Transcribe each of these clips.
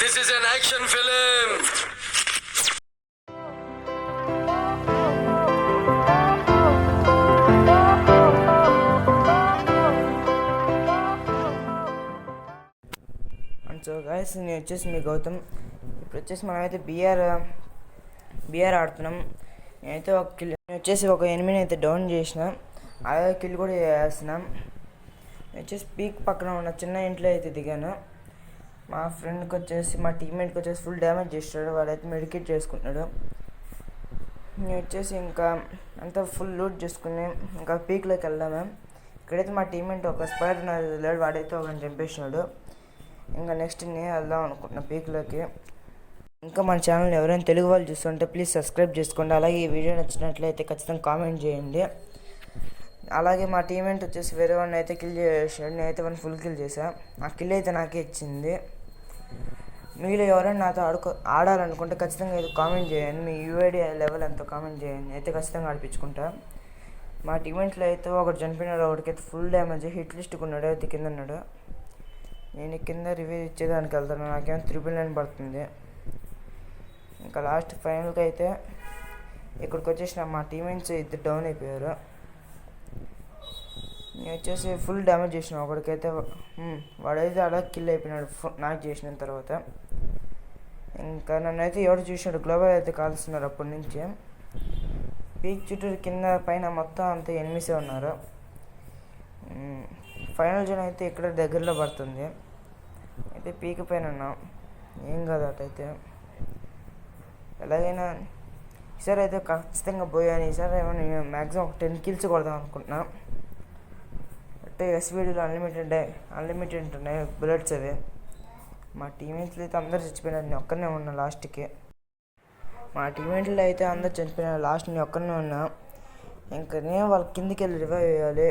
This is an action film. And so guys, నేను వచ్చేసి మీ గౌతమ్. ఇప్పుడు వచ్చేసి మనమైతే బిఆర్ ఆడుతున్నాం. నేనైతే ఒక ఎనిమిది అయితే డౌన్ చేసిన, అలాగే కిల్ కూడా చేస్తున్నాం. నేను వచ్చేసి పీక్ పక్కన ఉన్న చిన్న ఇంట్లో అయితే దిగాను. మా ఫ్రెండ్కి వచ్చేసి, మా టీమ్మేట్కి వచ్చేసి ఫుల్ డ్యామేజ్ చేస్తాడు. వాడైతే మెడికేట్ చేసుకుంటున్నాడు. నేను వచ్చేసి ఇంకా అంతా ఫుల్ లూట్ చేసుకుని ఇంకా పీక్లోకి వెళ్దాము. ఇక్కడైతే మా టీమ్మేట్ ఒక స్పైడర్ వెళ్ళాడు, వాడైతే ఒకరిని చంపేసినాడు. ఇంకా నెక్స్ట్ నేను వెళ్దాం అనుకుంటున్నా పీక్లోకి. ఇంకా మన ఛానల్ని ఎవరైనా తెలుగు వాళ్ళు చూస్తుంటే ప్లీజ్ సబ్స్క్రైబ్ చేసుకోండి. అలాగే ఈ వీడియో నచ్చినట్లయితే ఖచ్చితంగా కామెంట్ చేయండి. అలాగే మా టీమ్మేట్ వచ్చేసి వేరే వాడిని అయితే కిల్ చేసాడు. నేనైతే వాడిని ఫుల్ కిల్ చేశాను. ఆ కిల్ అయితే నాకే ఇచ్చింది. మీరు ఎవరైనా నాతో ఆడాలనుకుంటే ఖచ్చితంగా అయితే కామెంట్ చేయండి. మీ యూఐడి లెవెల్ ఎంతో కామెంట్ చేయండి, అయితే ఖచ్చితంగా ఆడిపించుకుంటా. మా టీమెంట్లో అయితే ఒకటి చనిపోయినాడు, ఒకటికైతే ఫుల్ డ్యామేజ్ హిట్ లిస్ట్కి ఉన్నాడు, అయితే కింద ఉన్నాడు. నేను కింద రివ్యూ ఇచ్చేదానికి వెళ్తాను. నాకేమో 999 పడుతుంది. ఇంకా లాస్ట్ ఫైనల్కి అయితే ఇక్కడికి వచ్చేసిన మా టీమెంట్స్ ఇద్దరు డౌన్ అయిపోయారు. నేను వచ్చేసి ఫుల్ డ్యామేజ్ చేసిన ఒకడికైతే. వాడైతే అలా కిల్ అయిపోయినాడు నాకు చేసిన తర్వాత. ఇంకా నన్ను అయితే ఎవరు చూసినాడు, గ్లోబల్ అయితే కాల్స్తున్నారు అప్పటి నుంచి. పీక్ చుట్టూ కింద పైన మొత్తం అంతా ఎనిమిసే ఉన్నారు. ఫైనల్ జోన్ అయితే ఇక్కడ దగ్గరలో పడుతుంది. అయితే పీక్ పైన ఉన్నాం, ఏం కాదు అటైతే. ఎలాగైనా ఈసారి అయితే ఖచ్చితంగా పోయాను. ఈసారి ఏమైనా మ్యాక్సిమం ఒక 10 కిల్స్ కొడదాం అనుకుంటున్నా. అంటే ఎస్వీడీలో అన్లిమిటెడ్ ఉంటున్నాయి బుల్లెట్స్ అవి. మా టీమేట్స్లో అయితే అందరు చచ్చిపోయినారు, నేను ఒక్కనే ఉన్నా లాస్ట్కి. మా టీమేట్లో అయితే అందరు చచ్చిపోయినారు, లాస్ట్ నేను ఒక్కనే ఉన్నా. ఇంకా నేను వాళ్ళ కిందికి వెళ్ళి రివైవ్ అయ్యాలి.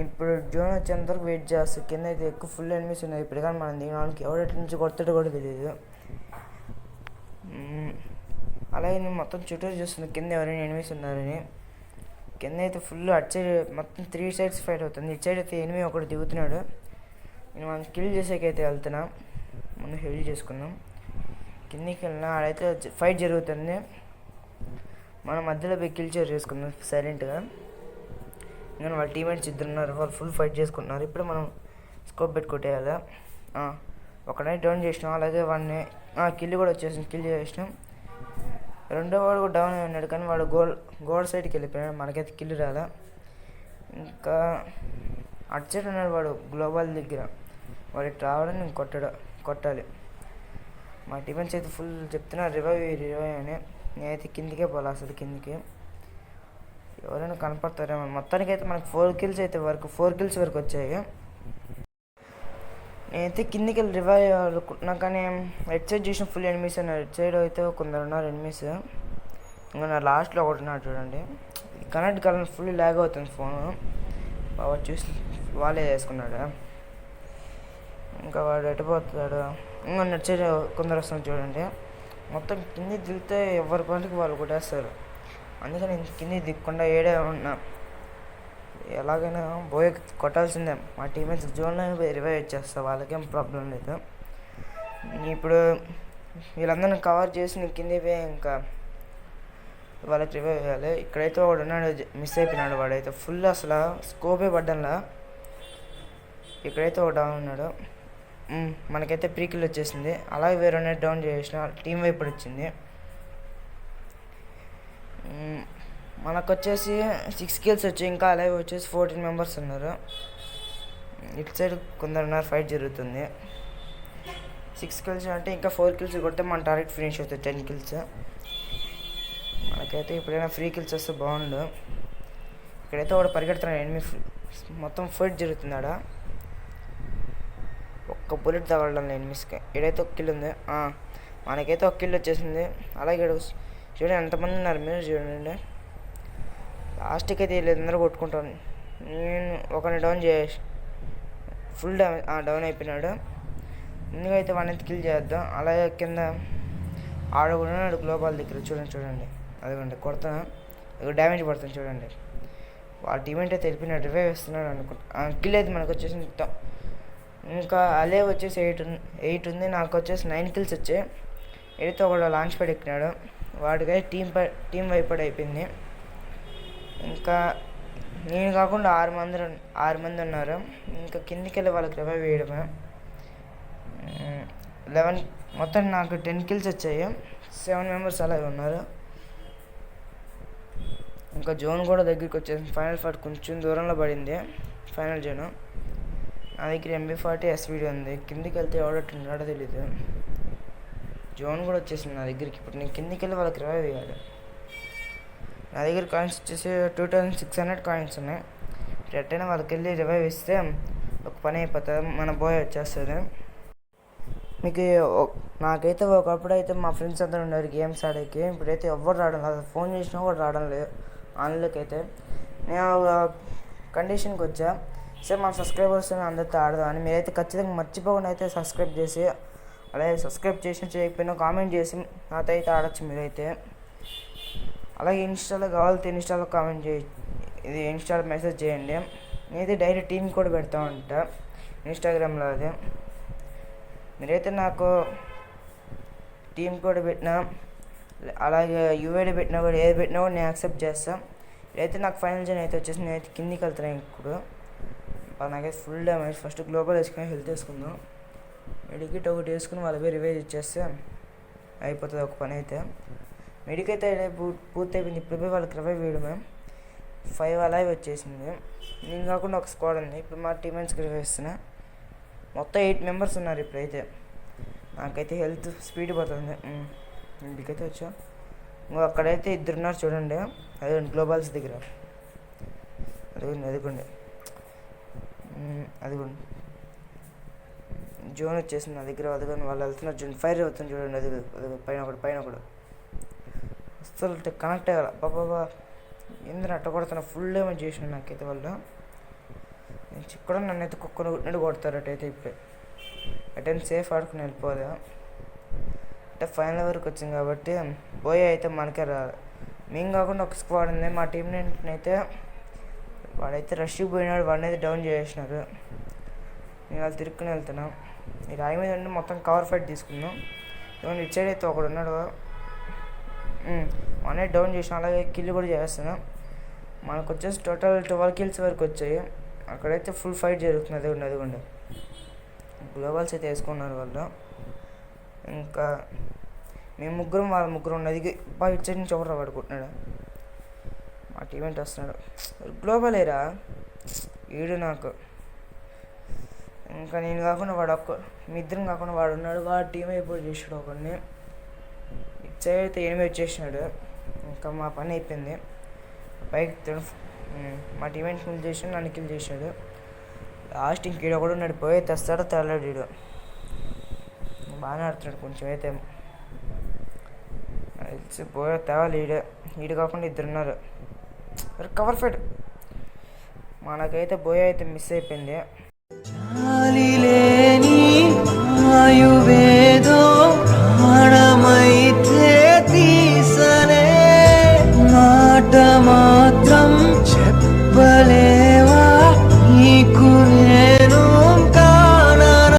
ఇప్పుడు జోన్ వచ్చేంతవరకు వెయిట్ చేస్తాను. కింద అయితే ఎక్కువ ఫుల్ ఎనిమిస్ ఉన్నాయి. ఇప్పుడు కానీ మనం దిగడానికి ఎవరెట్ నుంచి కొడతాడో కూడా తెలియదు. అలాగే నేను మొత్తం చుట్టూ చూస్తున్నాను కింద ఎవరైనా ఎనిమిస్ ఉన్నారని. కింద అయితే ఫుల్ అటు సైడ్ మొత్తం 3 సైడ్స్ ఫైట్ అవుతుంది. ఇటు సైడ్ అయితే ఎనిమి ఒకటి దిగుతున్నాడు. నేను మనం కిల్ చేసేకైతే వెళ్తున్నా. ముందు హెల్ చేసుకున్నాం, కిందికి వెళ్ళినా ఆడైతే ఫైట్ జరుగుతుంది. మనం మధ్యలో పోయి కిల్ చేసుకున్నాం సైలెంట్గా. ఇంకా వాళ్ళ టీమేట్స్ ఇద్దరు ఉన్నారు, వాళ్ళు ఫుల్ ఫైట్ చేసుకుంటున్నారు. ఇప్పుడు మనం స్కోప్ పెట్టి కొట్టేయాలి. ఒకనైతే డౌన్ చేసినాం, అలాగే వాడిని కిల్ కూడా వచ్చేసింది, కిల్ చేసినాం. రెండో వాడు కూడా డౌన్ అయినాడు, కానీ వాడు గోడ సైడ్కి వెళ్ళిపోయాడు, మనకైతే కిల్ రాలా. ఇంకా అటు సైడ్ ఉన్నాడు వాడు గ్లోబల్ దగ్గర, వాడు ఇటు రావడం నేను కొట్టాలి. మా టీమేట్స్ అయితే ఫుల్ చెప్తున్నారు రివైవ్ అని. నేనైతే కిందికే పోలే, అసలు కిందికి ఎవరైనా కనపడతారేమో. మొత్తానికి అయితే మనకు 4 కిల్స్ వరకు వచ్చాయి. నేనైతే కిందికి వెళ్ళి రివైవ్ అనుకుంటున్నా, కానీ ఎట్ సైడ్ చూసిన ఫుల్ ఎనిమిస్ ఉన్నారు. ఎట్ సైడ్ అయితే కొందరు ఉన్నారు ఎనిమిస్. ఇంకా నా లాస్ట్లో ఒకటి ఉన్నాడు చూడండి. కనెక్ట్ కాలని ఫుల్ ల్యాగ్ అవుతుంది ఫోను. వాడు చూసి వాళ్ళే చేసుకున్నాడు. ఇంకా వాడు ఎటుపోతాడు. ఇంకా నెట్ సైడ్ కొందరు వస్తున్నారు చూడండి. మొత్తం కింది దిగితే ఎవరి పనికి వాళ్ళు కొట్టేస్తారు. అందుకని నేను కింది దిగకుండా ఏడే ఉన్నా. ఎలాగైనా పోయి కొట్టాల్సిందే. మా టీమేట్స్ జోన్లో రివైవ్ చేస్తా, వాళ్ళకేం ప్రాబ్లం లేదు. ఇప్పుడు వీళ్ళందరినీ కవర్ చేసి నేను కింది పోయి ఇంకా వాళ్ళకి రివైవ్ చేయాలి. ఇక్కడైతే వాడు ఉన్నాడు, మిస్ అయిపోయినాడు. వాడైతే ఫుల్ అసలు స్కోపే పడ్డంలా. ఇక్కడైతే ఒక డౌన్ ఉన్నాడు. మనకైతే ప్రీకిల్ వచ్చేసింది. అలాగే వేరే డౌన్ చేసిన టీం వైపు వచ్చింది. మనకు వచ్చేసి 6 కిల్స్ వచ్చాయి. ఇంకా అలాగే వచ్చేసి 14 మెంబర్స్ ఉన్నారు. ఇటు సైడ్ కొందరు ఉన్నారు, ఫైట్ జరుగుతుంది. 6 కిల్స్ అంటే ఇంకా 4 కిల్స్ కొడితే మన టార్గెట్ ఫినిష్ అవుతుంది, 10 కిల్స్. మనకైతే ఎప్పుడైనా ఫ్రీ కిల్స్ వస్తే బాగుండు. ఇక్కడైతే వాడు పరిగెడుతున్నాడు, ఎనిమిది మొత్తం ఫైట్ జరుగుతుంది. ఆడ ఒక్క బుల్లెట్ తగలడం ఎనిమిస్కి. ఇక్కడైతే ఒక కిల్ ఉంది. మనకైతే ఒక కిల్ వచ్చేసింది. అలాగే చూడండి ఎంతమంది ఉన్నారు, మీరు చూడండి. లాస్ట్కి అయితే వీళ్ళందరూ కొట్టుకుంటాను. నేను ఒకరిని డౌన్ చేసి ఫుల్ డౌన్ అయిపోయినాడు. ముందుకైతే వాడిని కిల్ చేద్దాం. అలాగే కింద ఆడుకున్నాడు గ్లోబల్ దగ్గర, చూడండి అదిగోండి కొడుతున్నా, డ్యామేజ్ పడుతుంది చూడండి. వాళ్ళ టీమేట్ అయితే వెళ్ళిపోయినాడు, రివైవ్ ఇస్తున్నాడు అనుకుంటా. కిల్ అయితే మనకు వచ్చేసి ఇంకా అలే వచ్చేసి 8 ఉంది, నాకు వచ్చేసి 9 కిల్స్ వచ్చాయి. ఎడితో కూడా లాంచ్ ప్యాడ్ ఎక్కినాడు, వాడికై టీం వైపడ్ అయిపోయింది. ఇంకా నేను కాకుండా 6 మంది ఉన్నారు. ఇంకా కిందికి వెళ్ళి వాళ్ళకి రివైవ్ వేయడమే. 11 మొత్తం నాకు 10 కిల్స్ వచ్చాయి. 7 మెంబర్స్ అలాగే ఉన్నారు. ఇంకా జోన్ కూడా దగ్గరికి వచ్చేసింది. ఫైనల్ ఫైట్ కొంచెం దూరంలో పడింది. ఫైనల్ జోన్ నా దగ్గర MB40 SVD ఉంది. కిందికి వెళ్తే ఎవడట్టున్నాడో తెలీదు. జోన్ కూడా వచ్చేసింది నా దగ్గరికి. ఇప్పుడు నేను కిందికి వెళ్ళి వాళ్ళకి రివైవ్ వేయాలి. నా దగ్గర కాయిన్స్ వచ్చేసి 2600 కాయిన్స్ ఉన్నాయి. ఎట్టయినా వాళ్ళకి వెళ్ళి రివైవ్ ఇస్తే ఒక పని అయిపోతుంది, మన బాయ్ వచ్చేస్తుంది. మీకు నాకైతే ఒకప్పుడు అయితే మా ఫ్రెండ్స్ అందరూ ఉన్నారు గేమ్స్ ఆడేకి. ఇప్పుడైతే ఎవరు రావడం లేదు, ఫోన్ చేసినా కూడా రావడం లేదు ఆన్లోకి. అయితే నేను కండిషన్కి వచ్చా, సరే మన సబ్స్క్రైబర్స్ అందరితో ఆడదామని. మీరైతే ఖచ్చితంగా మర్చిపోకుండా అయితే సబ్స్క్రైబ్ చేసి, అలాగే సబ్స్క్రైబ్ చేయకపోయినా కామెంట్ చేసి నాతో అయితే ఆడచ్చు మీరైతే. అలాగే ఇన్స్టాలో కావాలితే ఇన్స్టాలో కామెంట్ ఇది ఇన్స్టాలో మెసేజ్ చేయండి. నేనైతే డైరెక్ట్ టీం కూడా పెడతా ఉంటా ఇన్స్టాగ్రామ్లో. అది మీరైతే నాకు టీం కూడా పెట్టినా, అలాగే యూఐడి పెట్టినా కూడా, ఏది పెట్టినా కూడా నేను యాక్సెప్ట్ చేస్తాను. ఇదైతే నాకు ఫైనల్ జోన్ అయితే వచ్చేసి నేనైతే కిందికి వెళ్తున్నాను. ఇప్పుడు నాకైతే ఫుల్ డ్యామేజ్. ఫస్ట్ గ్లోబల్ వేసుకుని హెల్త్ వేసుకుందాం. మెడికిట్ ఒకటి వేసుకుని వాళ్ళ రివైజ్ ఇచ్చేస్తే అయిపోతుంది ఒక పని అయితే. మెడిక్ అయితే పూర్తి అయిపోయింది. ఇప్పుడు పోయి వాళ్ళకి రివైవ్ వేయడమే. 5 అలాగే వచ్చేసింది. నేను కాకుండా ఒక స్క్వాడ్ ఉంది. ఇప్పుడు మా టీమేట్స్కి రివైవ్ ఇస్తున్నా. మొత్తం 8 మెంబర్స్ ఉన్నారు ఇప్పుడైతే. నాకైతే హెల్త్ స్పీడ్ పోతుంది. ఇంటికైతే వచ్చా. ఇంకో అక్కడైతే 2 ఉన్నారు చూడండి, అదిగోండి గ్లోబల్స్ దగ్గర. అదిగోండి జోన్ వచ్చేసింది నా దగ్గర. అదిగోండి వాళ్ళు వెళ్తున్నారు చూడండి, ఫైర్ అవుతుంది చూడండి. అది పైన ఒకడు అసలు కనెక్ట్ అయ్యాలి. బాబా ఏంద్ర అట్ట కొడుతున్నా, ఫుల్ డ్యామేజ్ చేసిన నాకైతే వాళ్ళు. నేను చిక్కడం నన్నైతే కుక్కను కొట్టినట్టు కొడతారు అటైతే. ఇప్పుడే అటైనా సేఫ్ ఆడుకుని వెళ్ళిపోదా అంటే ఫైనల్ వరకు వచ్చింది కాబట్టి పోయే అయితే మనకే రాదు. మేము కాకుండా ఒక స్క్వాడ్ ఉంది మా టీం అయితే. వాడైతే రష్కి పోయినాడు, వాడినైతే డౌన్ చేసినారు. నేను వాళ్ళు తిరుక్కుని వెళ్తున్నాం. ఈ రాయి మీద ఉండి మొత్తం కవర్ ఫైట్ తీసుకున్నాం. ఇవన్నీ ఇటు సైడ్ అయితే ఒకడు ఉన్నాడు, వాడినే డౌన్ చేసిన. అలాగే కిల్ కూడా చేస్తున్నాం. మనకు వచ్చేసి టోటల్ 12 కిల్స్ వరకు వచ్చాయి. అక్కడైతే ఫుల్ ఫైట్ జరుగుతుంది. అదిగోండి గ్లోబల్స్ అయితే వేసుకున్నారు వాళ్ళు. ఇంకా మేము ముగ్గురం, వాళ్ళ ముగ్గురు ఉన్నది. బాగా ఇటు సైడ్ నుంచి ఎవరు పడుకుంటున్నాడు, మా టీమేట్ వస్తున్నాడు. గ్లోబల్ ఏరా వీడు నాకు. ఇంకా నేను కాకుండా మీ ఇద్దరం కాకుండా వాడు ఉన్నాడు. వాడు టీం అయిపోయి చేసాడు ఒకడిని. ఇటు సైడ్ అయితే 8 వచ్చేసినాడు. ఇంకా మా పని అయిపోయింది. పైకి మా టీమేట్ కిల్ చేసాడు, నన్ను కిల్ చేశాడు. లాస్ట్ ఇంకీడ కూడా ఉన్నాడు, పోయి తెస్తాడో తెల్లడు. వీడు బాగానే ఆడుతున్నాడు కొంచెం అయితే. పోయే తేవాలి ఈడు కాకుండా 2 ఉన్నారు. కవర్ ఫైట్ మనకైతే బోయ్ అయితే మిస్ అయిపోయింది.